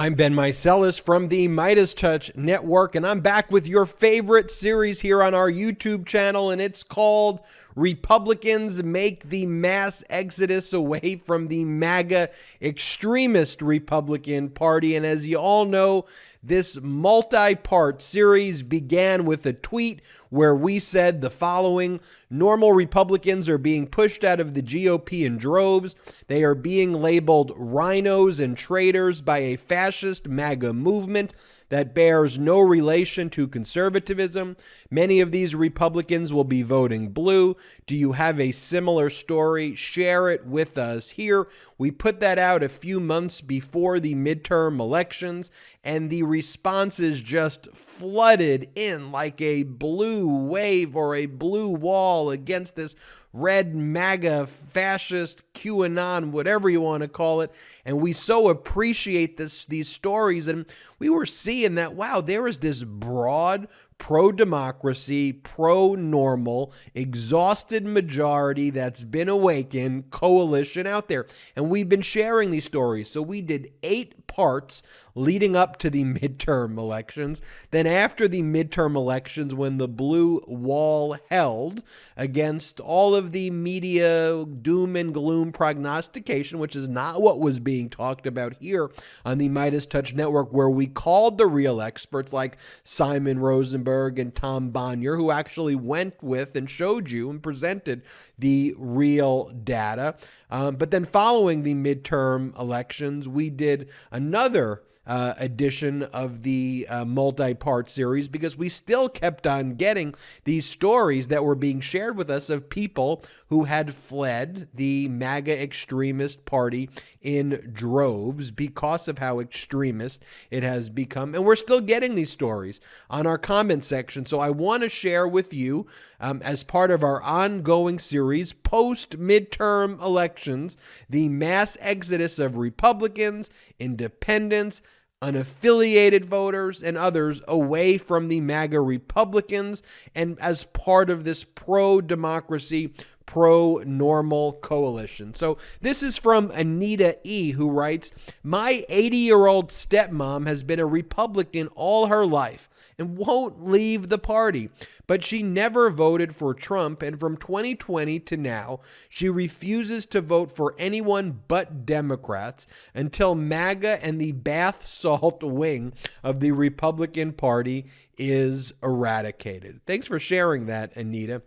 I'm Ben Meiselas from the MeidasTouch Network, and I'm back with your favorite series here on our YouTube channel, and it's called Republicans Make the Mass Exodus Away from the MAGA Extremist Republican Party. And as you all know, this multi-part series began with a tweet where we said the following: normal Republicans are being pushed out of the GOP in droves. They are being labeled rhinos and traitors by a fascist MAGA movement that bears no relation to conservatism. Many of these Republicans will be voting blue. Do you have a similar story? Share it with us here. We put that out a few months before the midterm elections, and the responses just flooded in like a blue wave or a blue wall against this red MAGA, fascist, QAnon, whatever you want to call it. And we so appreciate these stories. And we were seeing that, wow, there is this broad, pro-democracy, pro-normal, exhausted majority that's been awakened coalition out there. And we've been sharing these stories. So we did 8 parts leading up to the midterm elections. Then after the midterm elections, when the blue wall held against all of the media doom and gloom prognostication, which is not what was being talked about here on the MeidasTouch Network, where we called the real experts like Simon Rosenberg and Tom Bonnier, who actually went with and showed you and presented the real data. But then following the midterm elections, we did another edition of the multi-part series, because we still kept on getting these stories that were being shared with us of people who had fled the MAGA extremist party in droves because of how extremist it has become. And we're still getting these stories on our comment section. So I want to share with you, as part of our ongoing series, post-midterm elections, the mass exodus of Republicans, independents, unaffiliated voters, and others away from the MAGA Republicans, and as part of this pro-democracy, pro-normal coalition. So this is from Anita E., who writes, "My 80-year-old stepmom has been a Republican all her life and won't leave the party, but she never voted for Trump, and from 2020 to now, she refuses to vote for anyone but Democrats until MAGA and the bath salt wing of the Republican Party is eradicated." Thanks for sharing that, Anita.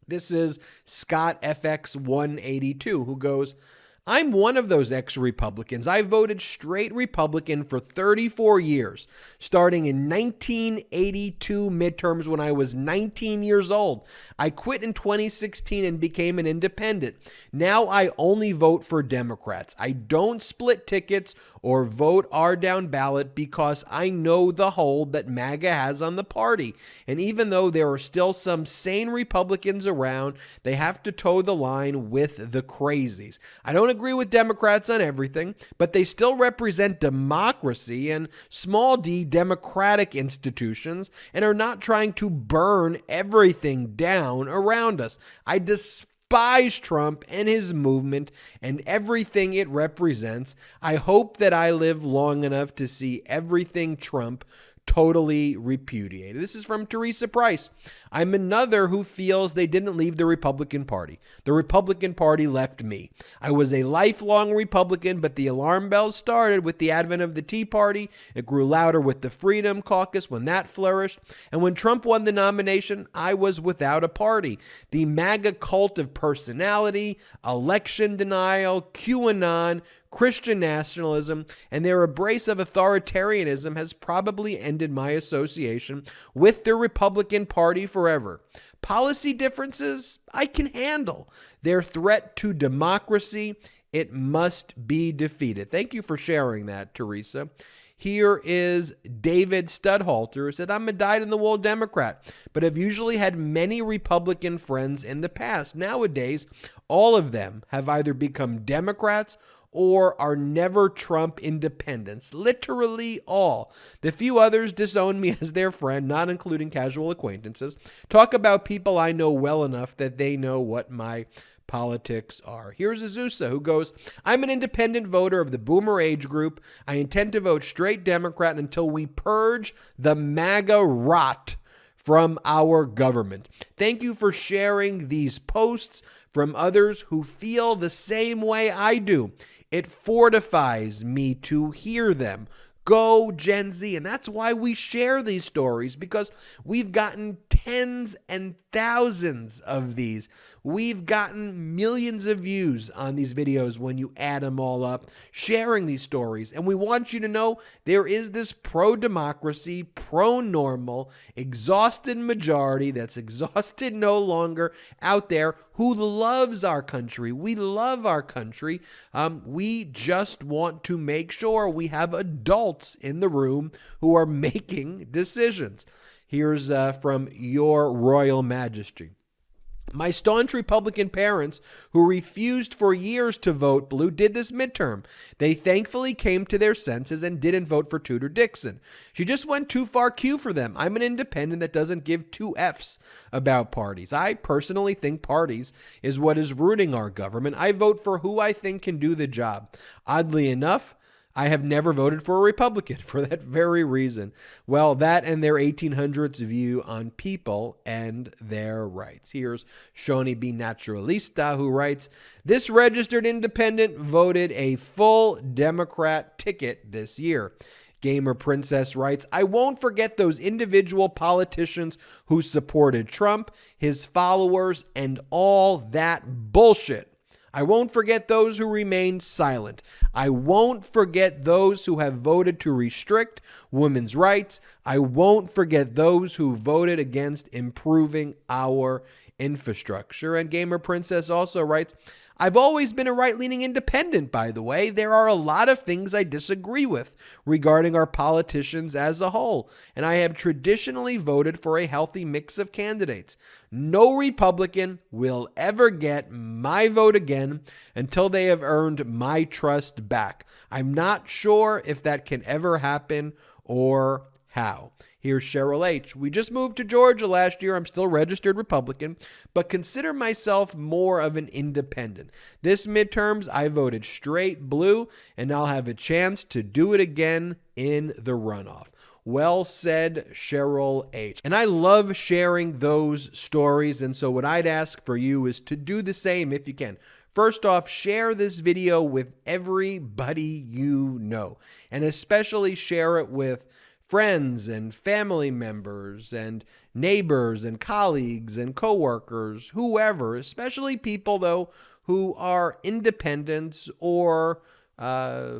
This is Scott FX182, who goes, "I'm one of those ex-Republicans. I voted straight Republican for 34 years, starting in 1982 midterms when I was 19 years old. I quit in 2016 and became an independent. Now I only vote for Democrats. I don't split tickets or vote our down ballot because I know the hold that MAGA has on the party. And even though there are still some sane Republicans around, they have to toe the line with the crazies. I don't agree with Democrats on everything, but they still represent democracy and small d democratic institutions and are not trying to burn everything down around us. I despise Trump and his movement and everything it represents. I hope that I live long enough to see everything Trump totally repudiated." This is from Teresa Price. "I'm another who feels they didn't leave the Republican Party. The Republican Party left me. I was a lifelong Republican, but the alarm bells started with the advent of the Tea Party. It grew louder with the Freedom Caucus when that flourished. And when Trump won the nomination, I was without a party. The MAGA cult of personality, election denial, QAnon, Christian nationalism, and their embrace of authoritarianism has probably ended my association with the Republican Party forever. Policy differences I can handle. Their threat to democracy, it must be defeated." Thank you for sharing that, Teresa. Here is David Studhalter, who said, "I'm a dyed-in-the-wool Democrat, but have usually had many Republican friends in the past. Nowadays, all of them have either become Democrats or are never Trump independents. Literally all. The few others disown me as their friend, not including casual acquaintances. Talk about people I know well enough that they know what my politics are. Here's Azusa, who goes, I'm an independent voter of the boomer age group. I intend to vote straight Democrat until we purge the MAGA rot from our government. Thank you for sharing these posts from others who feel the same way I do. It fortifies me to hear them. Go Gen Z. And that's why we share these stories, because we've gotten tens and thousands of these. We've gotten millions of views on these videos when you add them all up, sharing these stories. And we want you to know there is this pro-democracy, pro-normal, exhausted majority that's exhausted no longer out there who loves our country. We love our country. We just want to make sure we have adults in the room who are making decisions. Here's from Your Royal Majesty. My staunch Republican parents, who refused for years to vote blue, did this midterm. They thankfully came to their senses and didn't vote for Tudor Dixon. She just went too far Q for them. I'm an independent that doesn't give two Fs about parties. I personally think parties is what is ruining our government. I vote for who I think can do the job. Oddly enough, I have never voted for a Republican for that very reason. Well, that and their 1800s view on people and their rights. Here's Shoni B. Naturalista, who writes, this registered independent voted a full Democrat ticket this year. Gamer Princess writes, I won't forget those individual politicians who supported Trump, his followers, and all that bullshit. I won't forget those who remained silent. I won't forget those who have voted to restrict women's rights. I won't forget those who voted against improving our infrastructure. And Gamer Princess also writes, I've always been a right-leaning independent, by the way. There are a lot of things I disagree with regarding our politicians as a whole, and I have traditionally voted for a healthy mix of candidates. No Republican will ever get my vote again until they have earned my trust back. I'm not sure if that can ever happen or how. Here's Cheryl H. We just moved to Georgia last year. I'm still registered Republican, but consider myself more of an independent. This midterms, I voted straight blue, and I'll have a chance to do it again in the runoff. Well said, Cheryl H. And I love sharing those stories, and so what I'd ask for you is to do the same if you can. First off, share this video with everybody you know, and especially share it with friends and family members and neighbors and colleagues and coworkers, whoever, especially people, though, who are independents or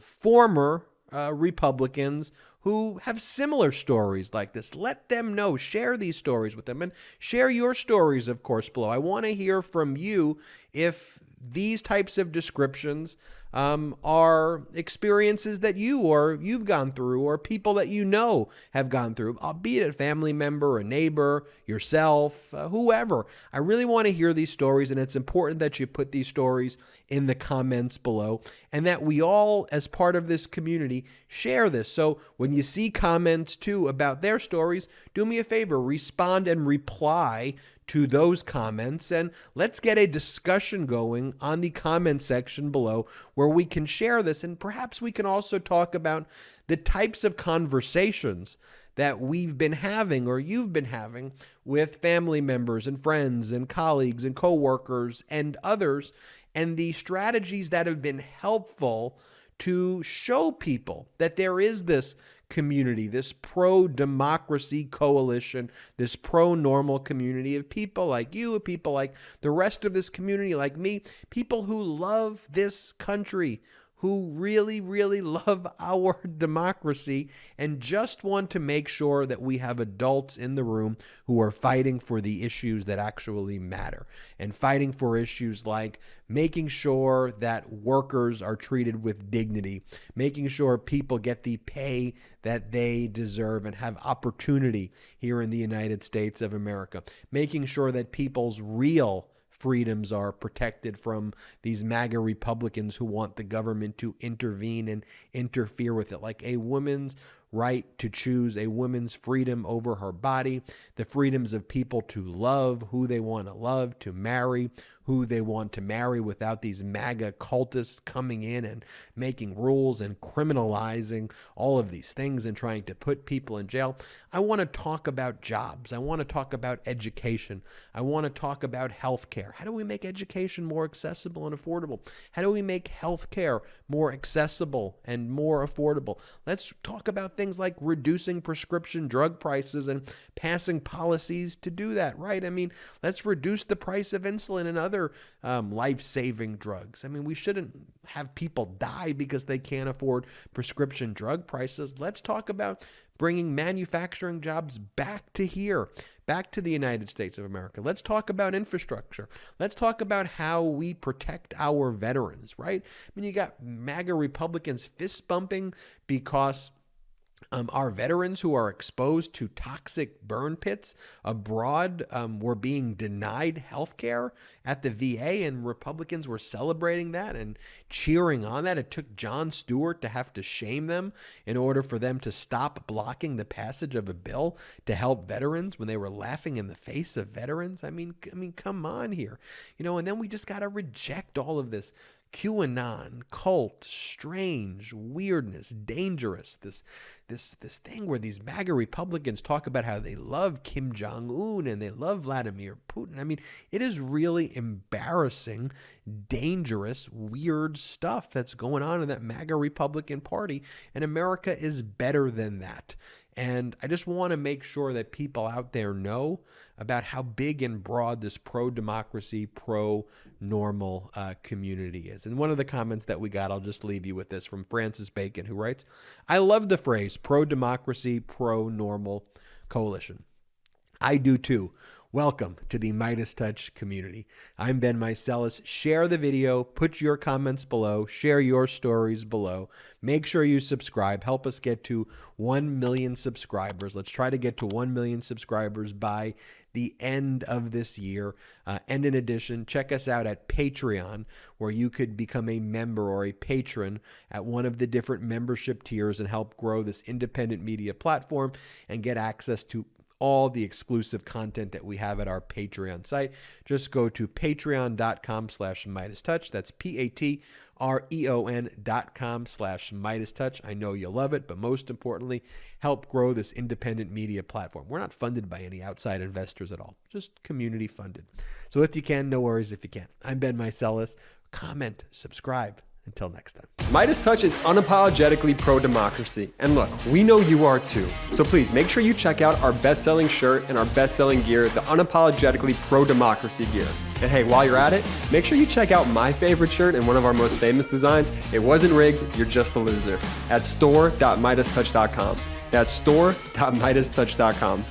former Republicans who have similar stories like this. Let them know. Share these stories with them, and share your stories, of course, below. I want to hear from you if these types of descriptions are experiences that you've gone through, or people that you know have gone through, be it a family member, a neighbor, yourself, whoever. I really want to hear these stories, and it's important that you put these stories in the comments below, and that we all, as part of this community, share this. So when you see comments too about their stories, do me a favor, respond and reply to those comments, and let's get a discussion going on the comment section below where we can share this, and perhaps we can also talk about the types of conversations that we've been having or you've been having with family members and friends and colleagues and coworkers and others, and the strategies that have been helpful to show people that there is this community, this pro-democracy coalition, this pro-normal community of people like you, people like the rest of this community, like me, people who love this country, who really, really love our democracy and just want to make sure that we have adults in the room who are fighting for the issues that actually matter, and fighting for issues like making sure that workers are treated with dignity, making sure people get the pay that they deserve and have opportunity here in the United States of America, making sure that people's real freedoms are protected from these MAGA Republicans who want the government to intervene and interfere with it, like a woman's right to choose, a woman's freedom over her body, the freedoms of people to love who they want to love, to marry who they want to marry without these MAGA cultists coming in and making rules and criminalizing all of these things and trying to put people in jail. I want to talk about jobs. I want to talk about education. I want to talk about healthcare. How do we make education more accessible and affordable? How do we make healthcare more accessible and more affordable? Let's talk about things like reducing prescription drug prices and passing policies to do that, right? I mean, let's reduce the price of insulin and other life-saving drugs. I mean, we shouldn't have people die because they can't afford prescription drug prices. Let's talk about bringing manufacturing jobs back to here, back to the United States of America. Let's talk about infrastructure. Let's talk about how we protect our veterans, right? I mean, you got MAGA Republicans fist bumping because our veterans who are exposed to toxic burn pits abroad were being denied health care at the VA, and Republicans were celebrating that and cheering on that. It took Jon Stewart to have to shame them in order for them to stop blocking the passage of a bill to help veterans when they were laughing in the face of veterans. I mean, come on here. And then we just got to reject all of this QAnon, cult, strange, weirdness, dangerous, this thing where these MAGA Republicans talk about how they love Kim Jong-un and they love Vladimir Putin. I mean, it is really embarrassing, dangerous, weird stuff that's going on in that MAGA Republican Party, and America is better than that. And I just want to make sure that people out there know about how big and broad this pro-democracy, pro-normal community is. And one of the comments that we got, I'll just leave you with this, from Francis Bacon, who writes, "I love the phrase pro-democracy, pro-normal coalition. I do too. Welcome to the MeidasTouch community. I'm Ben Meiselas. Share the video, put your comments below, share your stories below. Make sure you subscribe. Help us get to 1 million subscribers. Let's try to get to 1 million subscribers by the end of this year. And in addition, check us out at Patreon, where you could become a member or a patron at one of the different membership tiers and help grow this independent media platform and get access to all the exclusive content that we have at our Patreon site. Just go to patreon.com/MeidasTouch. That's patreon.com/MeidasTouch. I know you'll love it, but most importantly, help grow this independent media platform. We're not funded by any outside investors at all, just community funded. So if you can, no worries if you can't. I'm Ben Meiselas. Comment, subscribe. Until next time. MeidasTouch is unapologetically pro-democracy. And look, we know you are too. So please make sure you check out our best-selling shirt and our best-selling gear, the unapologetically pro-democracy gear. And hey, while you're at it, make sure you check out my favorite shirt and one of our most famous designs, "It wasn't rigged, you're just a loser," at store.meidastouch.com. That's store.meidastouch.com.